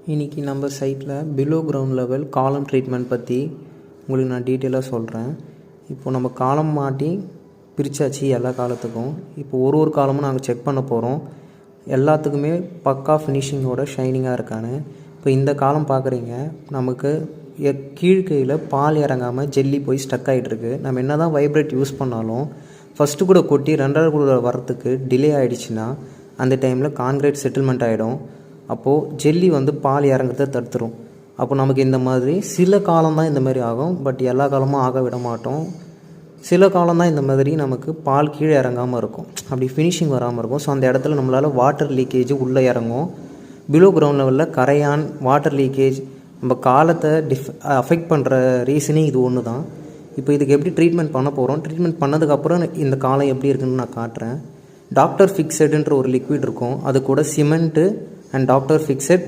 இன்றைக்கி நம்ம சைட்டில் பிலோ கிரவுண்ட் லெவல் காலம் ட்ரீட்மெண்ட் பற்றி உங்களுக்கு நான் டீட்டெயிலாக சொல்கிறேன். இப்போது நம்ம காலம் மாட்டி பிரித்தாச்சு எல்லா காலத்துக்கும். இப்போ ஒரு காலமும் நாங்கள் செக் பண்ண போகிறோம். எல்லாத்துக்குமே பக்கா ஃபினிஷிங்கோட ஷைனிங்காக இருக்கான்னு. இப்போ இந்த காலம் பார்க்குறீங்க, நமக்கு கீழ்கையில் பால் இறங்காமல் ஜெல்லி போய் ஸ்டக் ஆகிட்டுருக்கு. நம்ம என்ன தான் வைப்ரேட் யூஸ் பண்ணாலும் ஃபஸ்ட்டு கூட கொட்டி ரெண்டாவது கூட வரத்துக்கு டிலே ஆகிடுச்சின்னா அந்த டைமில் கான்கிரீட் செட்டில்மெண்ட் ஆகிடும். அப்போது ஜெல்லி பால் இறங்குறத தடுத்துரும். அப்போ நமக்கு இந்த மாதிரி சில காலம் தான் இந்த மாதிரி ஆகும், பட் எல்லா காலமும் ஆக விட மாட்டோம். சில காலம் தான் இந்த மாதிரி நமக்கு பால் கீழே இறங்காமல் இருக்கும், அப்படி ஃபினிஷிங் வராமல் இருக்கும். ஸோ அந்த இடத்துல நம்மளால் வாட்டர் லீக்கேஜ் உள்ளே இறங்கும். பிலோ கிரவுண்ட் லெவலில் கரையான், வாட்டர் லீக்கேஜ் நம்ம காலத்தை அஃபெக்ட் பண்ணுற ரீசனே இது ஒன்று தான். இப்போ இதுக்கு எப்படி ட்ரீட்மெண்ட் பண்ண போகிறோம், ட்ரீட்மெண்ட் பண்ணதுக்கப்புறம் இந்த காலம் எப்படி இருக்குன்னு நான் காட்டுறேன். டாக்டர் ஃபிக்ஸடுன்ற ஒரு லிக்விட் இருக்கும், அது கூட சிமெண்ட்டு அண்ட் டாக்டர் ஃபிக்ஸட்